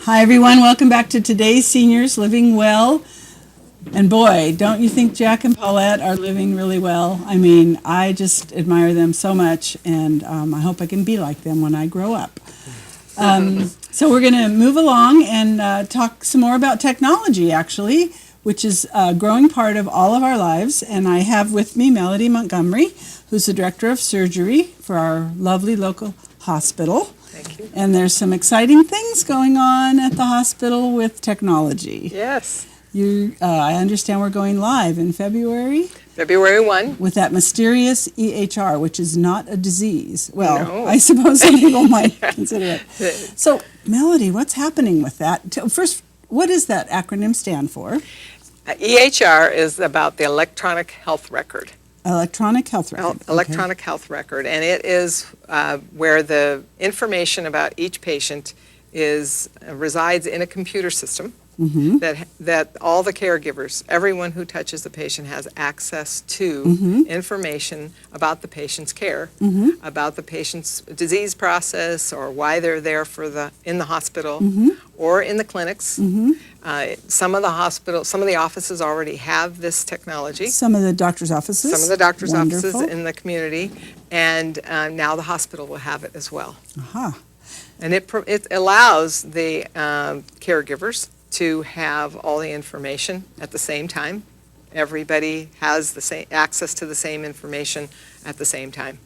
Hi everyone, welcome back to today's Seniors Living Well. And boy, don't you think Jack and Paulette are living really well? I mean, I just admire them so much, and I hope I can be like them when I grow up. So we're going to move along and talk some more about technology, actually, which is a growing part of all of our lives. And I have with me Melody Montgomery, who's the Director of Surgery for our lovely local hospital. Thank you. And there's some exciting things going on at the hospital with technology. Yes. I understand we're going live in February. February 1. With that mysterious EHR, which is not a disease. Well, No. I suppose some people might consider it. So, Melody, what's happening with that? First, what does that acronym stand for? EHR is about the electronic health record. Electronic health record. Electronic health record, and it is where the information about each patient resides in a computer system. Mm-hmm. that all the caregivers, everyone who touches the patient, has access to mm-hmm. information about the patient's care, mm-hmm. about the patient's disease process, or why they're there in the hospital mm-hmm. or in the clinics. Mm-hmm. Some of the offices already have this technology. Some of the doctor's offices. Some of the doctor's Wonderful. offices in the community, and now the hospital will have it as well. Uh-huh. And it allows the caregivers to have all the information at the same time. Everybody has the same access to the same information at the same time.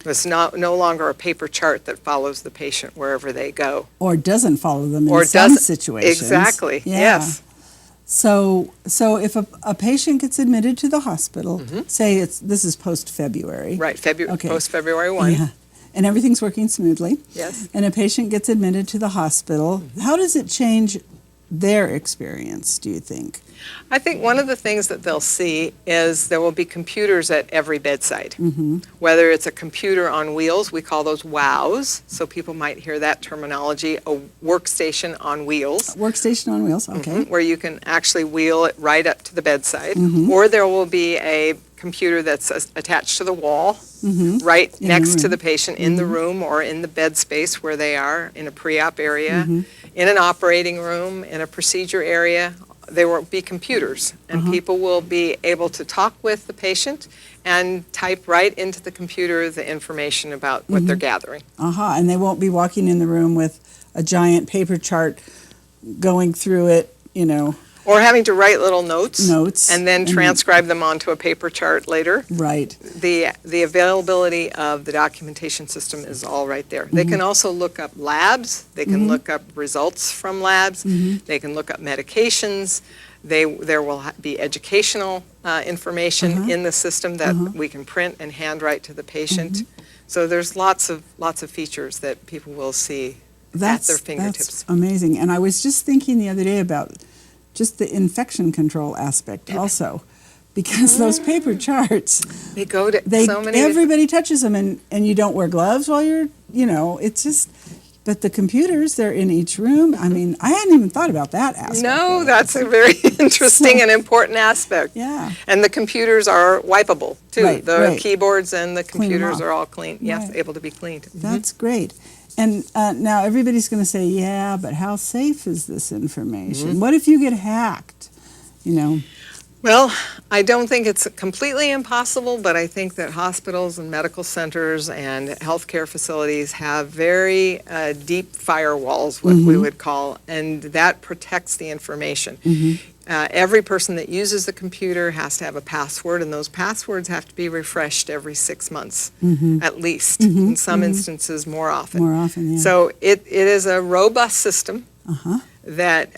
It's no longer a paper chart that follows the patient wherever they go. Or doesn't follow them in some situations. Exactly, yeah. Yes. So if a patient gets admitted to the hospital, mm-hmm. say this is post-February. Right, post-February 1. Yeah. And everything's working smoothly. Yes. And a patient gets admitted to the hospital. Mm-hmm. How does it change their experience, do you think? I think one of the things that they'll see is there will be computers at every bedside. Mm-hmm. Whether it's a computer on wheels, we call those WOWs, so people might hear that terminology, a workstation on wheels. Workstation on wheels, okay. Mm-hmm, where you can actually wheel it right up to the bedside. Mm-hmm. Or there will be a computer that's attached to the wall, mm-hmm. right next to the patient in mm-hmm. the room or in the bed space where they are, in a pre-op area, mm-hmm. in an operating room, in a procedure area. There will be computers, and uh-huh. people will be able to talk with the patient and type right into the computer the information about what mm-hmm. they're gathering. Uh-huh, and they won't be walking in the room with a giant paper chart going through it, Or having to write little notes and then mm-hmm. transcribe them onto a paper chart later. Right. The availability of the documentation system is all right there. Mm-hmm. They can also look up labs. They can mm-hmm. look up results from labs. Mm-hmm. They can look up medications. There will be educational information mm-hmm. in the system that mm-hmm. we can print and handwrite to the patient. Mm-hmm. So there's lots of features that people will see at their fingertips. That's amazing. And I was just thinking the other day about just the infection control aspect also, because those paper charts, they go to so many. Everybody touches them, and you don't wear gloves while you're, it's just. But the computers, they're in each room. I mean, I hadn't even thought about that aspect. No, that's a very interesting and important aspect. Yeah. And the computers are wipeable too. Right, the keyboards and the computers are all clean. Yes, right. Able to be cleaned. That's mm-hmm. great. And now everybody's going to say, yeah, but how safe is this information? Mm-hmm. What if you get hacked? Well, I don't think it's completely impossible, but I think that hospitals and medical centers and healthcare facilities have very deep firewalls, what mm-hmm. we would call, and that protects the information. Mm-hmm. Every person that uses the computer has to have a password, and those passwords have to be refreshed every 6 months, mm-hmm. at least. Mm-hmm. In some mm-hmm. instances, more often. More often, yeah. So it is a robust system uh-huh. that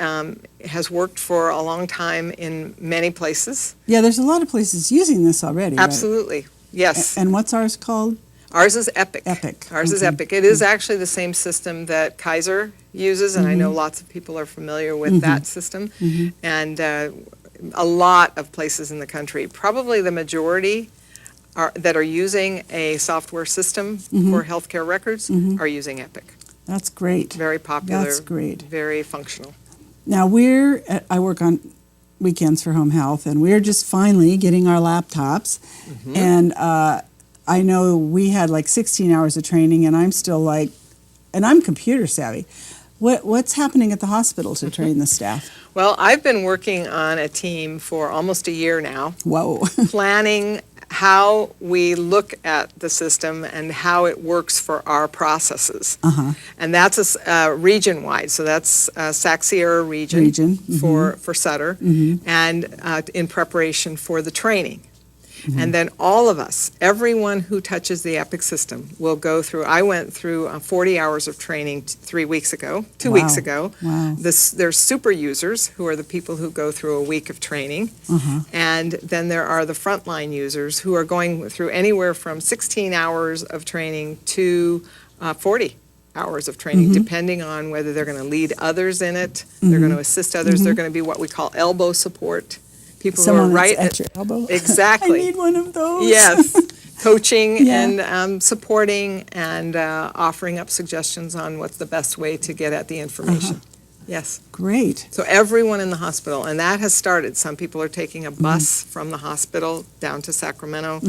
has worked for a long time in many places. Yeah, there's a lot of places using this already. Absolutely, right? Yes. And what's ours called? Ours is Epic. Epic. Ours is Epic. It is actually the same system that Kaiser uses, and mm-hmm. I know lots of people are familiar with mm-hmm. that system. Mm-hmm. And a lot of places in the country, probably the majority that are using a software system mm-hmm. for healthcare records mm-hmm. are using Epic. That's great. Very popular. That's great. Very functional. Now I work on weekends for home health, and we're just finally getting our laptops. Mm-hmm. And I know we had like 16 hours of training, and I'm still and I'm computer savvy, What's happening at the hospital to train the staff? Well, I've been working on a team for almost a year now, Whoa. planning how we look at the system and how it works for our processes. And that's region-wide, so that's Sac Sierra region. For Sutter, and in preparation for the training. And then all of us, everyone who touches the Epic system will go through, I went through 40 hours of training 2 weeks ago. Wow. There's super users, who are the people who go through a week of training. And then there are the frontline users who are going through anywhere from 16 hours of training to 40 hours of training, depending on whether they're going to lead others in it, they're going to assist others, they're going to be what we call elbow support. People Someone who are right at your elbow. Exactly. I need one of those. Yes, coaching Yeah. and supporting and offering up suggestions on what's the best way to get at the information. Yes. Great. So everyone in the hospital, and that has started. Some people are taking a bus from the hospital down to Sacramento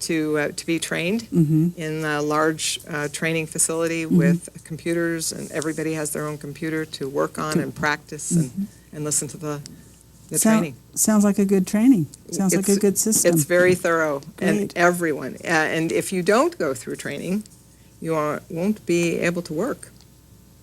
to be trained in a large training facility with computers, and everybody has their own computer to work on and practice and listen to the training. Sounds like a good training. Sounds like a good system. It's very thorough, and Great. everyone. And if you don't go through training, you won't be able to work.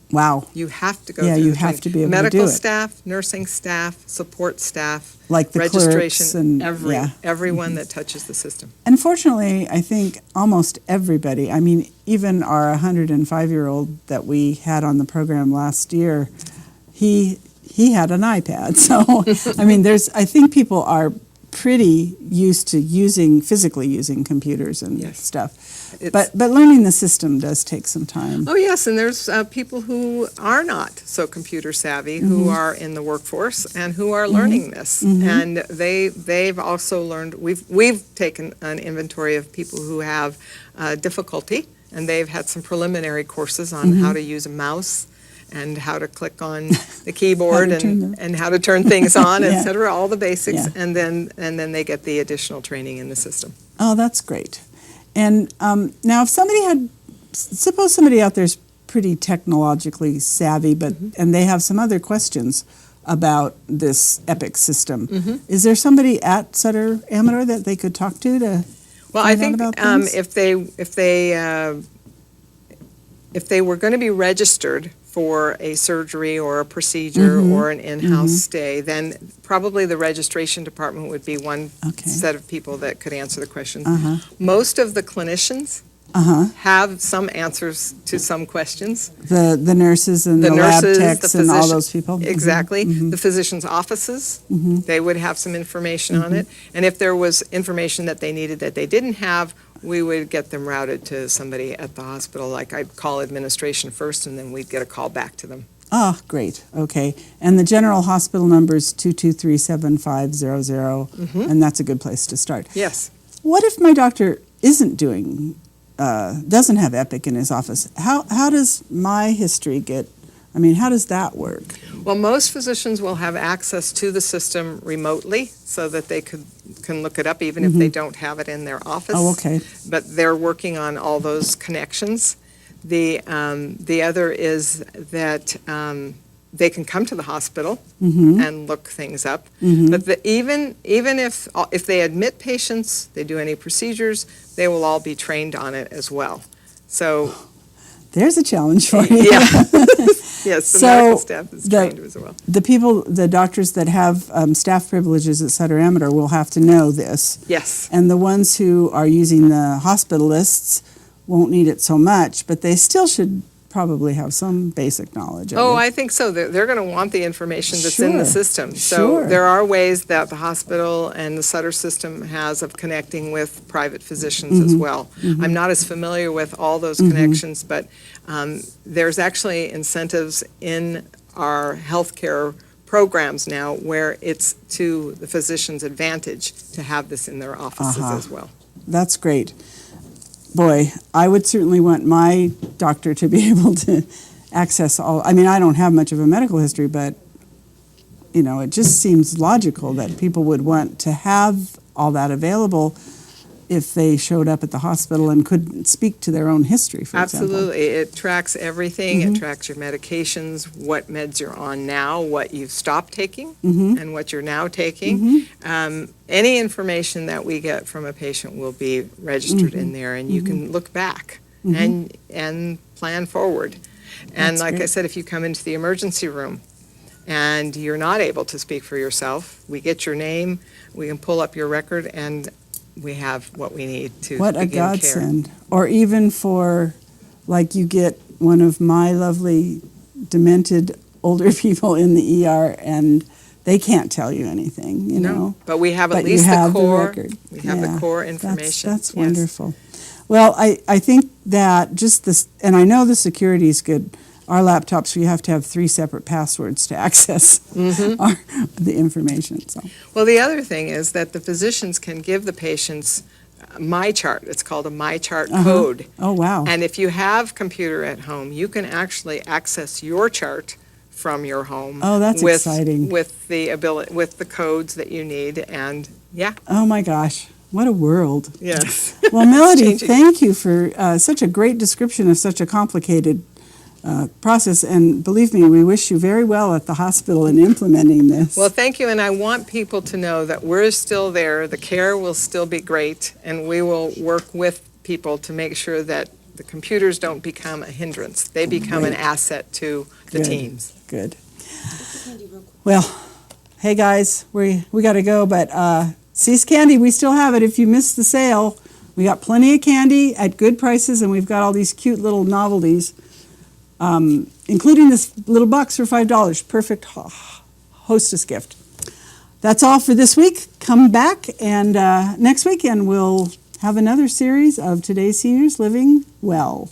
Wow. You have to go Yeah, through you the have training. to be able to Medical do it. staff, nursing staff, support staff, Like the registration, clerks and everyone that touches the system. Unfortunately, I think almost everybody, I mean, even our 105-year-old that we had on the program last year, he had an iPad. So, I mean, I think people are pretty used to physically using computers and stuff. But learning the system does take some time. Oh, yes, and there's people who are not so computer savvy, who are in the workforce and who are learning this. And they've also learned, we've taken an inventory of people who have difficulty, and they've had some preliminary courses on how to use a mouse and how to click on the keyboard and how to turn things on, et cetera, all the basics, and then they get the additional training in the system. Oh, that's great. And now, if suppose somebody out there's pretty technologically savvy, and they have some other questions about this Epic system, is there somebody at Sutter Amador that they could talk to Well, I think if they were going to be registered for a surgery or a procedure or an in-house stay, then probably the registration department would be one set of people that could answer the questions. Most of the clinicians have some answers to some questions. The nurses and the lab techs and all those people? Exactly. The physicians' offices, they would have some information on it. And if there was information that they needed that they didn't have, we would get them routed to somebody at the hospital. Like, I'd call administration first, and then we'd get a call back to them. Ah, great. Okay. And the general hospital number is 223-7500, and that's a good place to start. Yes. What if my doctor isn't doesn't have Epic in his office? How does my history how does that work? Well, most physicians will have access to the system remotely so that they can look it up even if they don't have it in their office. Oh, okay. But they're working on all those connections. The other is that they can come to the hospital and look things up. But even if they admit patients, they do any procedures, they will all be trained on it as well. So there's a challenge for you. Yeah. Yes, the medical staff is trained as well. The doctors that have staff privileges at Sutter Amador will have to know this. Yes. And the ones who are using the hospitalists won't need it so much, but they still should probably have some basic knowledge of it. I think so. They're going to want the information that's in the system. So Sure. there are ways that the hospital and the Sutter system has of connecting with private physicians as well. I'm not as familiar with all those connections, but there's actually incentives in our healthcare programs now where it's to the physician's advantage to have this in their offices as well. That's great. Boy, I would certainly want my doctor to be able to access all. I mean, I don't have much of a medical history, but, it just seems logical that people would want to have all that available if they showed up at the hospital and couldn't speak to their own history, for example. Absolutely. It tracks everything. It tracks your medications, what meds you're on now, what you've stopped taking, and what you're now taking. Any information that we get from a patient will be registered in there, and you can look back and plan forward. And That's like I great. said, if you come into the emergency room and you're not able to speak for yourself, we get your name, we can pull up your record, and we have what we need to What a begin care. godsend. Or even for, like, you get one of my lovely demented older people in the ER and they can't tell you anything, you know. But we have But at you least have the the core. record. We have Yeah, the core information. That's Yes. wonderful. Well, I think that just this, and I know the security is good. Our laptops, we have to have 3 separate passwords to access the information. So Well, the other thing is that the physicians can give the patients my chart. It's called a my chart code. oh wow, And if you have computer at home, you can actually access your chart from your home. Oh, that's with, exciting. With the codes that you need, and yeah. oh my gosh, what a world. Yes. Well, Melody, changing. thank you for such a great description of such a complicated process. And believe me, we wish you very well at the hospital in implementing this. Well, thank you, and I want people to know that we're still there, the care will still be great, and we will work with people to make sure that the computers don't become a hindrance. They become an Great. asset to the Good. teams. Good. Well, hey guys, we got to go, but Cease Candy, we still have it. If you missed the sale, we got plenty of candy at good prices, and we've got all these cute little novelties, including this little box for $5. Perfect hostess gift. That's all for this week. Come back, and next weekend we'll have another series of Today's Seniors Living Well.